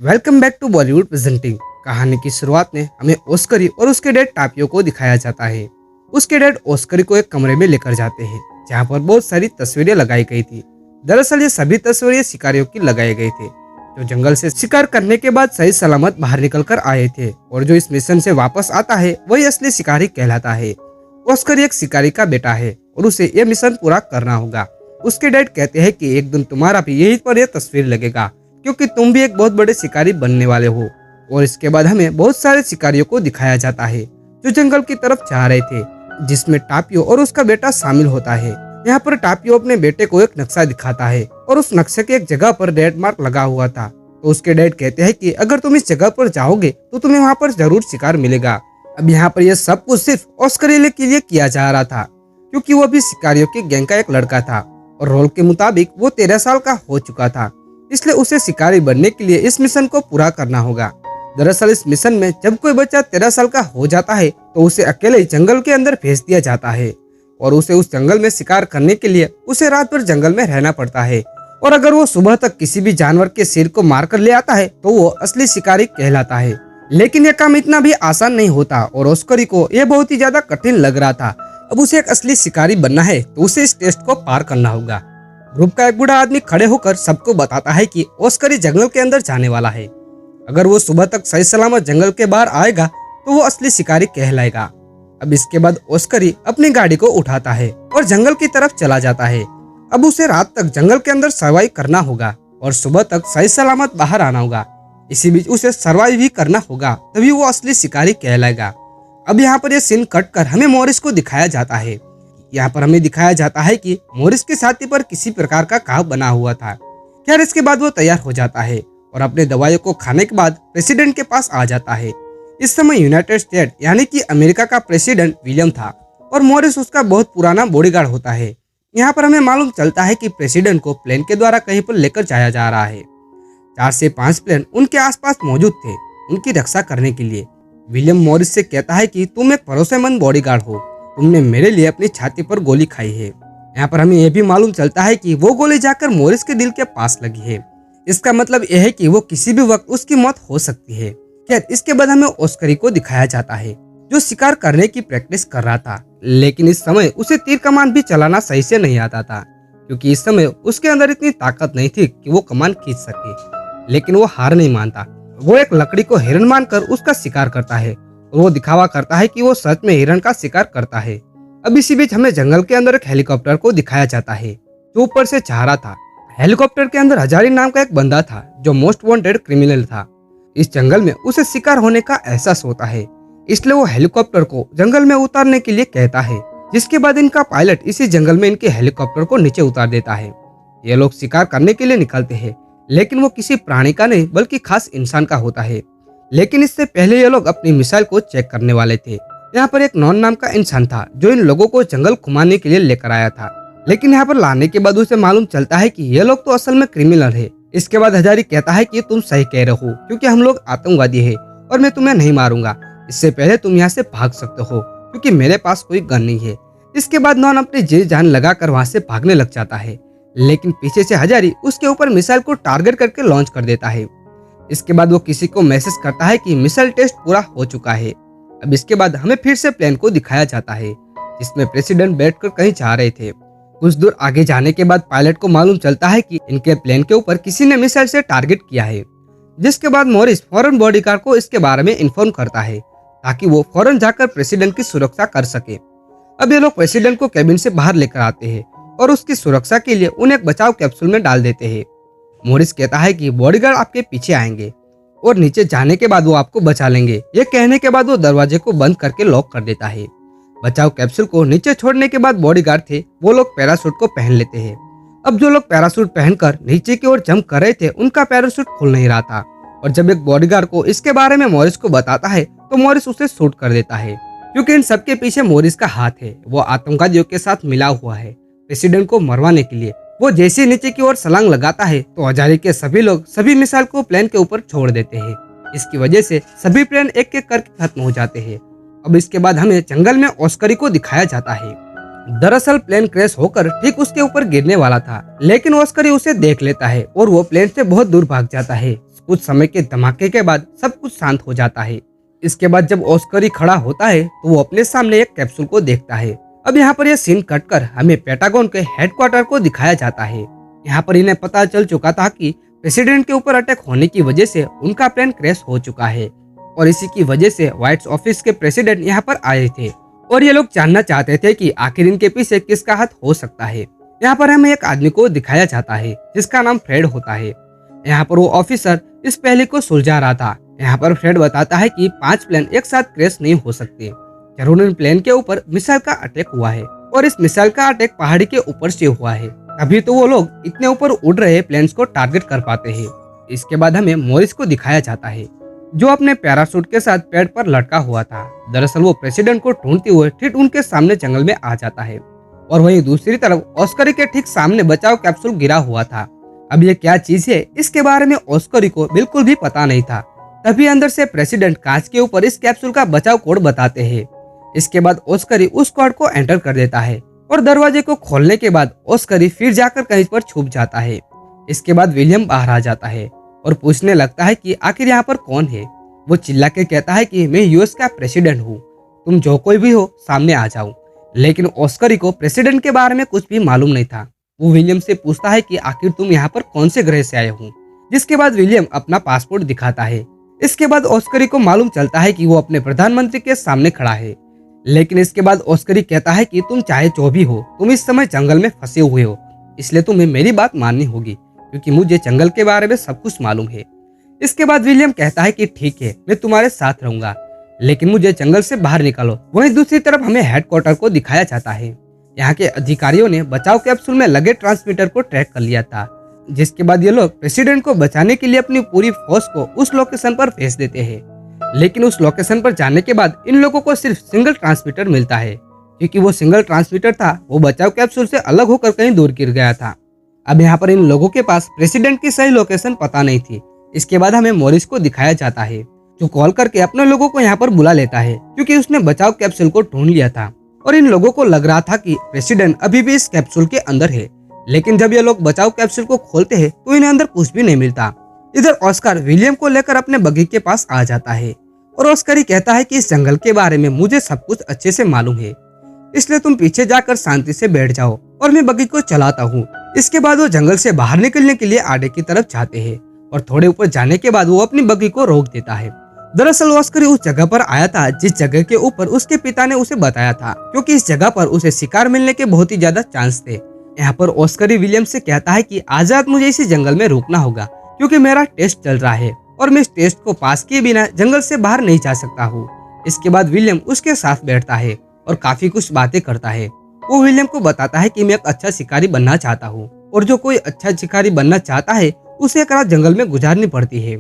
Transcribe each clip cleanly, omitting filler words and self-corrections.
Welcome back to Bollywood presenting. कहानी की शुरुआत में हमें ओस्करी और उसके डैड टापियो को दिखाया जाता है। उसके डैड ओस्करी को एक कमरे में लेकर जाते हैं जहाँ पर बहुत सारी तस्वीरें लगाई गई थी। दरअसल ये सभी तस्वीरें शिकारियों की लगाए गए थे जो जंगल से शिकार करने के बाद सही सलामत बाहर निकल कर आए थे, और जो इस मिशन से वापस आता है वही असली शिकारी कहलाता है। ओस्करी एक शिकारी का बेटा है और उसे ये मिशन पूरा करना होगा। उसके डैड कहते हैं कि एक दिन तुम्हारा भी यहीं पर यह तस्वीर लगेगा क्योंकि तुम भी एक बहुत बड़े शिकारी बनने वाले हो। और इसके बाद हमें बहुत सारे शिकारियों को दिखाया जाता है जो जंगल की तरफ जा रहे थे, जिसमें टापियो और उसका बेटा शामिल होता है। यहाँ पर टापियो अपने बेटे को एक नक्शा दिखाता है और उस नक्शे के एक जगह पर रेड मार्क लगा हुआ था। तो उसके डैड कहते हैं कि अगर तुम इस जगह पर जाओगे तो तुम्हें वहाँ पर जरूर शिकार मिलेगा। अब यहाँ पर यह सब कुछ सिर्फ ऑस्करेले के लिए किया जा रहा था क्योंकि वो भी शिकारियों के गैंग का एक लड़का था और रोल के मुताबिक वो 13 साल का हो चुका था, इसलिए उसे शिकारी बनने के लिए इस मिशन को पूरा करना होगा। दरअसल इस मिशन में जब कोई बच्चा 13 साल का हो जाता है तो उसे अकेले ही जंगल के अंदर भेज दिया जाता है और उसे उस जंगल में शिकार करने के लिए उसे रात भर जंगल में रहना पड़ता है। और अगर वो सुबह तक किसी भी जानवर के सिर को मार कर ले आता है तो वो असली शिकारी कहलाता है। लेकिन यह काम इतना भी आसान नहीं होता और ओस्करी को यह बहुत ही ज्यादा कठिन लग रहा था। अब उसे एक असली शिकारी बनना है तो उसे इस टेस्ट को पार करना होगा। ग्रुप का एक बूढ़ा आदमी खड़े होकर सबको बताता है कि ओस्करी जंगल के अंदर जाने वाला है। अगर वो सुबह तक सही सलामत जंगल के बाहर आएगा तो वो असली शिकारी कहलाएगा। अब इसके बाद ओस्करी अपनी गाड़ी को उठाता है और जंगल की तरफ चला जाता है। अब उसे रात तक जंगल के अंदर सर्वाइव करना होगा और सुबह तक सही सलामत बाहर आना होगा। इसी बीच उसे सर्वाइव भी करना होगा, तभी वो असली शिकारी कहलाएगा। अब यहाँ पर यह सीन कट कर हमें मॉरिस को दिखाया जाता है। यहाँ पर हमें दिखाया जाता है कि मॉरिस के छाती पर किसी प्रकार का घाव बना हुआ था। खैर इसके बाद वो तैयार हो जाता है और अपने दवाइयों को खाने के बाद प्रेसिडेंट के पास आ जाता है। इस समय यूनाइटेड स्टेट यानी कि अमेरिका का प्रेसिडेंट विलियम था और मॉरिस उसका बहुत पुराना बॉडीगार्ड होता है। यहाँ पर हमें मालूम चलता है कि प्रेसिडेंट को प्लेन के द्वारा कहीं पर लेकर जाया जा रहा है। 4 से 5 प्लेन उनके आसपास मौजूद थे उनकी रक्षा करने के लिए। विलियम मॉरिस से कहता है कि तुम एक भरोसेमंद बॉडीगार्ड हो, तुमने मेरे लिए अपनी छाती पर गोली खाई है। यहाँ पर हमें यह भी मालूम चलता है कि वो गोली जाकर मॉरिस के दिल के पास लगी है। इसका मतलब यह है कि वो किसी भी वक्त उसकी मौत हो सकती है। खैर इसके बाद हमें ओस्करी को दिखाया जाता है जो शिकार करने की प्रैक्टिस कर रहा था, लेकिन इस समय उसे तीर कमान भी चलाना सही से नहीं आता था क्योंकि इस समय उसके अंदर इतनी ताकत नहीं थी कि वो कमान खींच सके। लेकिन वो हार नहीं मानता, वो एक लकड़ी को हिरन मानकर उसका शिकार करता है और वो दिखावा करता है कि वो सच में हिरन का शिकार करता है। अब इसी बीच हमें जंगल के अंदर एक हेलीकॉप्टर को दिखाया जाता है जो ऊपर से जा रहा था। हेलीकॉप्टर के अंदर हजारी नाम का एक बंदा था जो मोस्ट वांटेड क्रिमिनल था। इस जंगल में उसे शिकार होने का एहसास होता है, इसलिए वो हेलीकॉप्टर को जंगल में उतारने के लिए कहता है, जिसके बाद इनका पायलट इसी जंगल में इनके हेलीकॉप्टर को नीचे उतार देता है। ये लोग शिकार करने के लिए निकलते हैं, लेकिन वो किसी प्राणी का नहीं बल्कि खास इंसान का होता है। लेकिन इससे पहले ये लोग अपनी मिसाइल को चेक करने वाले थे। यहाँ पर एक नॉन नाम का इंसान था जो इन लोगों को जंगल घुमाने के लिए लेकर आया था, लेकिन यहाँ पर लाने के बाद उसे मालूम चलता है कि ये लोग तो असल में क्रिमिनल है। इसके बाद हजारी कहता है कि तुम सही कह रहे हो क्योंकि हम लोग आतंकवादी है और मैं तुम्हें नहीं मारूंगा, इससे पहले तुम यहाँ से भाग सकते हो क्योंकि मेरे पास कोई गन नहीं है। इसके बाद नॉन अपनी जी जान लगाकर वहाँ से भागने लग जाता है, लेकिन पीछे से हजारी उसके ऊपर मिसाइल को टारगेट करके लॉन्च कर देता है। इसके बाद वो किसी को मैसेज करता है कि मिसाइल टेस्ट पूरा हो चुका है। अब इसके बाद हमें फिर से प्लेन को दिखाया जाता है जिसमें प्रेसिडेंट बैठकर कहीं जा रहे थे। कुछ दूर आगे जाने के बाद पायलट को मालूम चलता है कि इनके प्लेन के ऊपर किसी ने मिसाइल से टारगेट किया है, जिसके बाद मॉरिस फौरन बॉडीगार्ड को इसके बारे में इन्फॉर्म करता है ताकि वो फौरन जाकर प्रेसिडेंट की सुरक्षा कर सके। अब ये लोग प्रेसिडेंट को कैबिन से बाहर लेकर आते हैं और उसकी सुरक्षा के लिए उन्हें एक बचाव कैप्सूल में डाल देते हैं। मॉरिस कहता है कि बॉडीगार्ड आपके पीछे आएंगे और नीचे जाने के बाद वो आपको बचा लेंगे। ये कहने के बाद वो दरवाजे को बंद करके लॉक कर देता है। बचाव कैप्सूल को नीचे छोड़ने के बाद बॉडीगार्ड थे वो लोग पैराशूट को पहन लेते हैं। अब जो लोग पैराशूट पहनकर नीचे की ओर जंप कर रहे थे उनका पैराशूट खुल नहीं रहा था, और जब एक बॉडीगार्ड को इसके बारे में मॉरिस को बताता है तो मॉरिस उसे शूट कर देता है क्योंकि इन सबके पीछे मॉरिस का हाथ है। वो आतंकवादियों के साथ मिला हुआ है प्रेसिडेंट को मरवाने के लिए। वो जैसे नीचे की ओर छलांग लगाता है तो हजारी के सभी लोग सभी मिसाइल को प्लेन के ऊपर छोड़ देते हैं। इसकी वजह से सभी प्लेन एक एक करके खत्म हो जाते हैं। अब इसके बाद हमें जंगल में ओस्करी को दिखाया जाता है। दरअसल प्लेन क्रैश होकर ठीक उसके ऊपर गिरने वाला था, लेकिन ओस्करी उसे देख लेता है और वो प्लेन से बहुत दूर भाग जाता है। कुछ समय के धमाके के बाद सब कुछ शांत हो जाता है। इसके बाद जब ऑस्करी खड़ा होता है तो वो अपने सामने एक कैप्सूल को देखता है। अब यहाँ पर यह सीन कट कर हमें पेंटागन के हेडक्वार्टर को दिखाया जाता है। यहाँ पर इन्हें पता चल चुका था कि प्रेसिडेंट के ऊपर अटैक होने की वजह से उनका प्लान क्रैश हो चुका है और इसी की वजह से व्हाइट ऑफिस के प्रेसिडेंट यहाँ पर आए थे और ये लोग जानना चाहते थे कि आखिर इनके पीछे किसका हाथ हो सकता है। यहाँ पर हमें एक आदमी को दिखाया जाता है जिसका नाम फ्रेड होता है। यहाँ पर वो ऑफिसर इस पहले को सुलझा रहा था। यहाँ पर फ्रेड बताता है कि 5 प्लेन एक साथ क्रैश नहीं हो सकते, जरूर इन प्लेन के ऊपर मिसाइल का अटैक हुआ है और इस मिसाइल का अटैक पहाड़ी के ऊपर से हुआ है, तभी तो वो लोग इतने ऊपर उड़ रहे प्लेन्स को टारगेट कर पाते हैं। इसके बाद हमें मॉरिस को दिखाया जाता है जो अपने पैराशूट के साथ पेड़ पर लटका हुआ था। दरअसल वो प्रेसिडेंट को ढूंढते हुए ठीक उनके सामने जंगल में आ जाता है और वहीं दूसरी तरफ ऑस्करी के ठीक सामने बचाव कैप्सूल गिरा हुआ था। अब ये क्या चीज है इसके बारे में ऑस्करी को बिल्कुल भी पता नहीं था। तभी अंदर से प्रेसिडेंट कांच के ऊपर इस कैप्सूल का बचाव कोड बताते हैं। इसके बाद ऑस्करी उस कोड को एंटर कर देता है और दरवाजे को खोलने के बाद ऑस्करी फिर जाकर कहीं पर छुप जाता है। इसके बाद विलियम बाहर आ जाता है और पूछने लगता है कि आखिर यहाँ पर कौन है। वो चिल्ला के कहता है कि मैं यूएस का प्रेसिडेंट हूँ, तुम जो कोई भी हो सामने आ जाओ। लेकिन ऑस्करी को प्रेसिडेंट के बारे में कुछ भी मालूम नहीं था। वो विलियम से पूछता है कि आखिर तुम यहाँ पर कौन से ग्रह से आए हो, जिसके बाद विलियम अपना पासपोर्ट दिखाता है। इसके बाद ऑस्करी को मालूम चलता है कि वो अपने प्रधानमंत्री के सामने खड़ा है। लेकिन इसके बाद ऑस्करी कहता है कि तुम चाहे जो भी हो, तुम इस समय जंगल में फंसे हुए हो, इसलिए तुम्हें मेरी बात माननी होगी क्योंकि मुझे जंगल के बारे में सब कुछ मालूम है। इसके बाद विलियम कहता है कि ठीक है, मैं तुम्हारे साथ रहूंगा, लेकिन मुझे जंगल से बाहर निकालो। वहीं दूसरी तरफ हमें हेडक्वार्टर को दिखाया जाता है। यहाँ के अधिकारियों ने बचाव कैप्सूल में लगे ट्रांसमीटर को ट्रैक कर लिया था, जिसके बाद ये लोग प्रेसिडेंट को बचाने के लिए अपनी पूरी फोर्स को उस लोकेशन पर भेज देते हैं। लेकिन उस लोकेशन पर जाने के बाद इन लोगों को सिर्फ सिंगल ट्रांसमीटर मिलता है, क्योंकि वो सिंगल ट्रांसमीटर था वो बचाव कैप्सूल से अलग होकर कहीं दूर गिर गया था। अब यहाँ पर इन लोगों के पास प्रेसिडेंट की सही लोकेशन पता नहीं थी। इसके बाद हमें मॉरिस को दिखाया जाता है जो कॉल करके अपने लोगों को यहाँ पर बुला लेता है, क्योंकि उसने बचाव कैप्सूल को ढूंढ लिया था और इन लोगों को लग रहा था कि प्रेसिडेंट अभी भी इस कैप्सूल के अंदर है। लेकिन जब ये लोग बचाव कैप्सूल को खोलते हैं तो इन्हें अंदर कुछ भी नहीं मिलता। इधर ऑस्कर विलियम को लेकर अपने बगी के पास आ जाता है और ऑस्कर कहता है कि इस जंगल के बारे में मुझे सब कुछ अच्छे से मालूम है, इसलिए तुम पीछे जाकर शांति से बैठ जाओ और मैं बगी को चलाता हूँ। इसके बाद वो जंगल से बाहर निकलने के लिए आगे की तरफ जाते हैं और थोड़े ऊपर जाने के बाद वो अपनी बगी को रोक देता है। दरअसल ऑस्कर उस जगह पर आया था जिस जगह के ऊपर उसके पिता ने उसे बताया था, क्योंकि इस जगह पर उसे शिकार मिलने के बहुत ही ज्यादा चांस थे। यहाँ पर ऑस्कर विलियम से कहता है कि आज रात मुझे इसी जंगल में रुकना होगा, क्योंकि मेरा टेस्ट चल रहा है और मैं इस टेस्ट को पास किए बिना जंगल से बाहर नहीं जा सकता हूँ। इसके बाद विलियम उसके साथ बैठता है और काफी कुछ बातें करता है। वो विलियम को बताता है कि मैं एक अच्छा शिकारी बनना चाहता हूँ और जो कोई अच्छा शिकारी बनना चाहता है उसे एक रात जंगल में गुजारनी पड़ती है।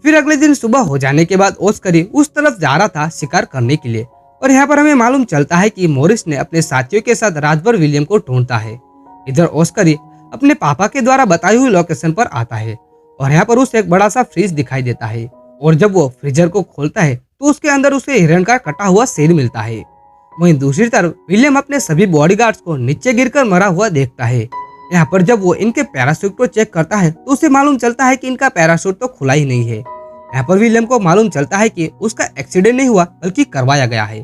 फिर अगले दिन सुबह हो जाने के बाद ऑस्कर उस तरफ जा रहा था शिकार करने के लिए और यहाँ पर हमें मालूम चलता है कि मॉरिस ने अपने साथियों के साथ रात भर विलियम को ढूंढता है। इधर ऑस्कर अपने पापा के द्वारा बताई हुई लोकेशन पर आता है और यहाँ पर उसे एक बड़ा सा फ्रिज दिखाई देता है और जब वो फ्रीजर को खोलता है तो उसके अंदर उसे हिरण का कटा हुआ सिर मिलता है। वहीं दूसरी तरफ विलियम अपने सभी बॉडीगार्ड्स को नीचे गिरकर मरा हुआ देखता है। यहाँ पर जब वो इनके पैराशूट को चेक करता है तो उसे मालूम चलता है कि इनका पैराशूट तो खुला ही नहीं है। यहाँ पर विलियम को मालूम चलता है कि उसका एक्सीडेंट नहीं हुआ बल्कि करवाया गया है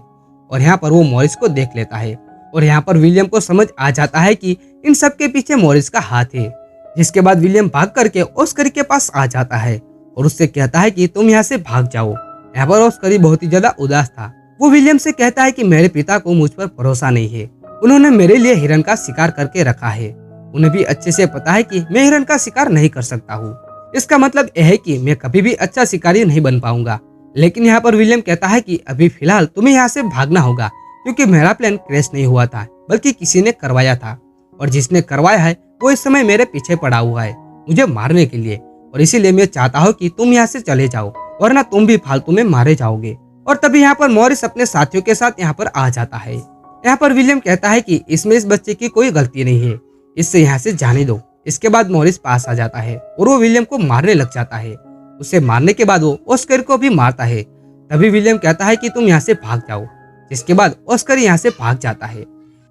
और यहाँ पर वो मॉरिस को देख लेता है और यहाँ पर विलियम को समझ आ जाता है कि इन सब के पीछे मॉरिस का हाथ है। जिसके बाद विलियम भाग करके ऑस्कर के पास आ जाता है और उससे कहता है कि तुम यहाँ से भाग जाओ। यहाँ पर ऑस्कर बहुत ही ज्यादा उदास था। वो विलियम से कहता है कि मेरे पिता को मुझ पर भरोसा नहीं है, उन्होंने मेरे लिए हिरन का शिकार करके रखा है, उन्हें भी अच्छे से पता है कि मैं हिरन का शिकार नहीं कर सकता हूँ। इसका मतलब यह है कि मैं कभी भी अच्छा शिकारी नहीं बन पाऊंगा। लेकिन यहाँ पर विलियम कहता है कि अभी फिलहाल तुम्हें यहाँ से भागना होगा, क्योंकि मेरा प्लान क्रैश नहीं हुआ था बल्कि किसी ने करवाया था और जिसने करवाया है वो इस समय मेरे पीछे पड़ा हुआ है मुझे मारने के लिए, और इसीलिए मैं चाहता हूँ कि तुम यहाँ से चले जाओ वरना तुम भी फालतू में मारे जाओगे। और तभी यहाँ पर मॉरिस अपने साथियों के साथ यहाँ पर आ जाता है। यहाँ पर विलियम कहता है कि इसमें इस बच्चे की कोई गलती नहीं है, इससे यहाँ से जाने दो। इसके बाद मॉरिस पास आ जाता है और वो विलियम को मारने लग जाता है। उसे मारने के बाद वो ऑस्कर को भी मारता है। तभी विलियम कहता है कि तुम यहाँ से भाग जाओ, जिसके बाद ऑस्कर यहाँ से भाग जाता है।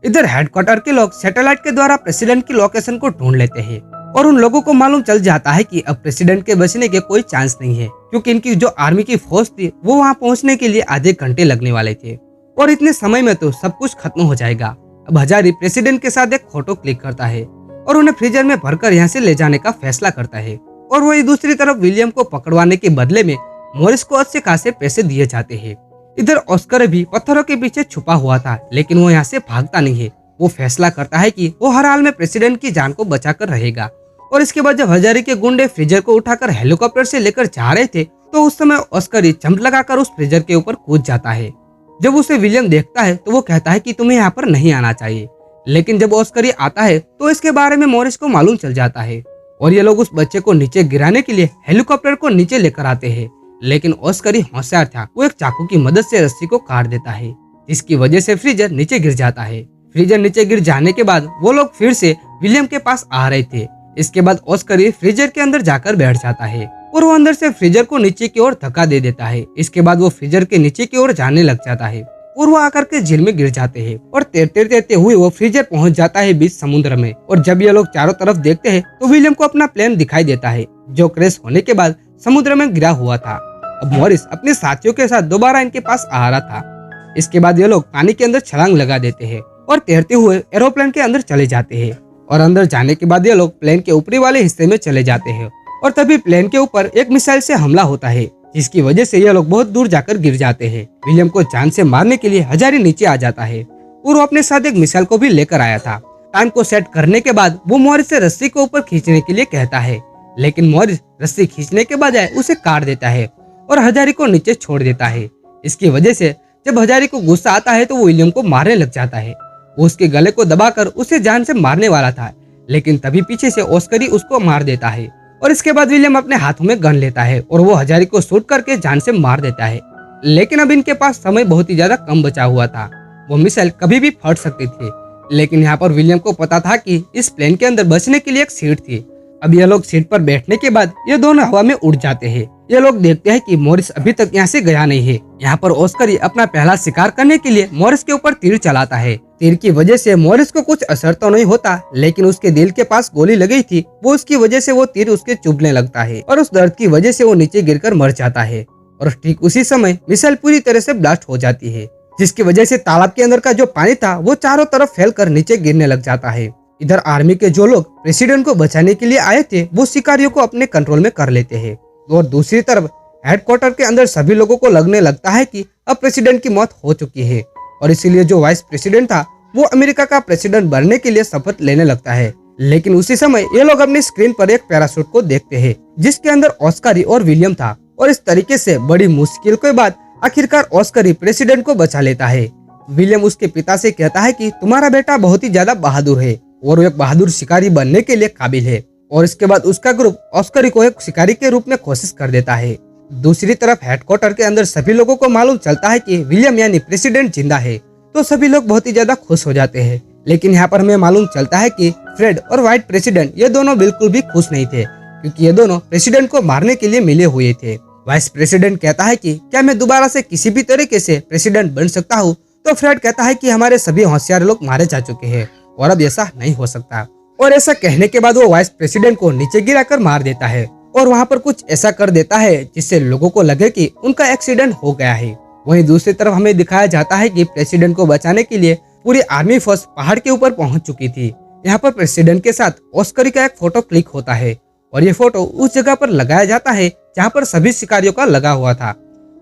इधर हेडक्वार्टर के लोग सैटेलाइट के द्वारा प्रेसिडेंट की लोकेशन को ढूंढ लेते हैं और उन लोगों को मालूम चल जाता है कि अब प्रेसिडेंट के बचने के कोई चांस नहीं है, क्योंकि इनकी जो आर्मी की फोर्स थी वो वहाँ पहुँचने के लिए आधे घंटे लगने वाले थे और इतने समय में तो सब कुछ खत्म हो जाएगा। अब हजारी प्रेसिडेंट के साथ एक फोटो क्लिक करता है और उन्हें फ्रीजर में भरकर यहाँ से ले जाने का फैसला करता है। और वही दूसरी तरफ विलियम को पकड़वाने के बदले में मॉरिस को अच्छे खासे पैसे दिए जाते हैं। इधर ऑस्कर भी पत्थरों के पीछे छुपा हुआ था, लेकिन वो यहाँ से भागता नहीं है। वो फैसला करता है कि वो हर हाल में प्रेसिडेंट की जान को बचाकर रहेगा। और इसके बाद जब हजारी के गुंडे फ्रीजर को उठाकर हेलीकॉप्टर से लेकर जा रहे थे तो उस समय ऑस्कर ही जंप लगाकर उस फ्रीजर के ऊपर कूद जाता है। जब उसे विलियम देखता है तो वो कहता है कि तुम्हें यहाँ पर नहीं आना चाहिए, लेकिन जब ऑस्कर ही आता है तो इसके बारे में मॉरिस को मालूम चल जाता है और ये लोग उस बच्चे को नीचे गिराने के लिए हेलीकॉप्टर को नीचे लेकर आते हैं। लेकिन ऑस्कर ही होशियार था, वो एक चाकू की मदद से रस्सी को काट देता है, जिसकी वजह से फ्रीजर नीचे गिर जाता है। फ्रीजर नीचे गिर जाने के बाद वो लोग फिर से विलियम के पास आ रहे थे। इसके बाद ऑस्कर ही फ्रीजर के अंदर जाकर बैठ जाता है और वो अंदर से फ्रीजर को नीचे की ओर धक्का दे देता है। इसके बाद वो फ्रीजर के नीचे की ओर जाने लग जाता है और वो आकर के झील में गिर जाते हैं और तैरते तैरते हुए वो फ्रीजर पहुंच जाता है बीच समुद्र में। और जब ये लोग चारों तरफ देखते हैं तो विलियम को अपना प्लेन दिखाई देता है जो क्रैश होने के बाद समुद्र में गिरा हुआ था। अब मॉरिस अपने साथियों के साथ दोबारा इनके पास आ रहा था। इसके बाद ये लोग पानी के अंदर छलांग लगा देते हैं और तैरते हुए एरोप्लेन के अंदर चले जाते हैं। और अंदर जाने के बाद ये लोग प्लेन के ऊपरी वाले हिस्से में चले जाते हैं और तभी प्लेन के ऊपर एक मिसाइल से हमला होता है, जिसकी वजह से ये लोग बहुत दूर जाकर गिर जाते हैं। विलियम को जान से मारने के लिए हजारी नीचे आ जाता है और वो अपने साथ एक मिसाइल को भी लेकर आया था। टाइम को सेट करने के बाद वो मॉरिस से रस्सी को ऊपर खींचने के लिए कहता है, लेकिन मॉरिस रस्सी खींचने के बजाय उसे काट देता है और हजारी को नीचे छोड़ देता है। इसकी वजह से जब हजारी को गुस्सा आता है तो वो विलियम को मारने लग जाता है। वो उसके गले को दबाकर उसे जान से मारने वाला था, लेकिन तभी पीछे से ऑस्कर ही उसको मार देता है। और इसके बाद विलियम अपने हाथों में गन लेता है और वो हजारी को शूट करके जान से मार देता है। लेकिन अब इनके पास समय बहुत ही ज्यादा कम बचा हुआ था, वो मिसाइल कभी भी फट सकती थी। लेकिन यहाँ पर विलियम को पता था कि इस प्लेन के अंदर बचने के लिए एक सीट थी। अब ये लोग सीट पर बैठने के बाद ये दोनों हवा में उड़ जाते हैं। ये लोग देखते हैं कि मॉरिस अभी तक यहाँ से गया नहीं है। यहाँ पर ऑस्कर ही अपना पहला शिकार करने के लिए मॉरिस के ऊपर तीर चलाता है। तीर की वजह से मॉरिस को कुछ असर तो नहीं होता, लेकिन उसके दिल के पास गोली लगी थी, वो उसकी वजह से वो तीर उसके चुभने लगता है और उस दर्द की वजह से वो नीचे गिरकर मर जाता है। और ठीक उसी समय मिसाइल पूरी तरह से ब्लास्ट हो जाती है, जिसकी वजह से तालाब के अंदर का जो पानी था वो चारों तरफ फैलकर नीचे गिरने लग जाता है। इधर आर्मी के जो लोग प्रेसिडेंट को बचाने के लिए आए थे वो शिकारियों को अपने कंट्रोल में कर लेते हैं। और दूसरी तरफ हेडक्वार्टर के अंदर सभी लोगों को लगने लगता है कि अब प्रेसिडेंट की मौत हो चुकी है और इसीलिए जो वाइस प्रेसिडेंट था वो अमेरिका का प्रेसिडेंट बनने के लिए शपथ लेने लगता है। लेकिन उसी समय ये लोग अपनी स्क्रीन पर एक पैराशूट को देखते हैं जिसके अंदर ऑस्कर और विलियम था। और इस तरीके से बड़ी मुश्किल के बाद आखिरकार ऑस्कर प्रेसिडेंट को बचा लेता है। विलियम उसके पिता से कहता है कि तुम्हारा बेटा बहुत ही ज्यादा बहादुर है और वो एक बहादुर शिकारी बनने के लिए काबिल है। और इसके बाद उसका ग्रुप ऑस्कर को एक शिकारी के रूप में कोशिश कर देता है। दूसरी तरफ हेडक्वार्टर के अंदर सभी लोगों को मालूम चलता है कि विलियम यानी प्रेसिडेंट जिंदा है, तो सभी लोग बहुत ही ज्यादा खुश हो जाते हैं। लेकिन यहाँ पर हमें मालूम चलता है कि फ्रेड और व्हाइट प्रेसिडेंट ये दोनों बिल्कुल भी खुश नहीं थे, क्योंकि ये दोनों प्रेसिडेंट को मारने के लिए मिले हुए थे। वाइस प्रेसिडेंट कहता है कि क्या मैं दोबारा से किसी भी तरीके से प्रेसिडेंट बन सकता हूँ, तो फ्रेड कहता है कि हमारे सभी होशियार लोग मारे जा चुके हैं और अब ऐसा नहीं हो सकता। और ऐसा कहने के बाद वो वाइस प्रेसिडेंट को नीचे गिराकर मार देता है और वहाँ पर कुछ ऐसा कर देता है जिससे लोगों को लगे कि उनका एक्सीडेंट हो गया है। वहीं दूसरी तरफ हमें दिखाया जाता है कि प्रेसिडेंट को बचाने के लिए पूरी आर्मी फोर्स पहाड़ के ऊपर पहुंच चुकी थी। यहाँ पर प्रेसिडेंट के साथ ऑस्कर का एक फोटो क्लिक होता है और ये फोटो उस जगह पर लगाया जाता है जहाँ पर सभी शिकारियों का लगा हुआ था।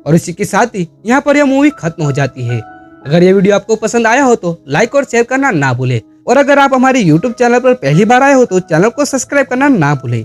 और इसी के साथ ही यहाँ पर यह मूवी खत्म हो जाती है। अगर ये वीडियो आपको पसंद आया हो तो लाइक और शेयर करना ना भूले और अगर आप हमारे YouTube चैनल पर पहली बार आए हो तो चैनल को सब्सक्राइब करना ना भूले।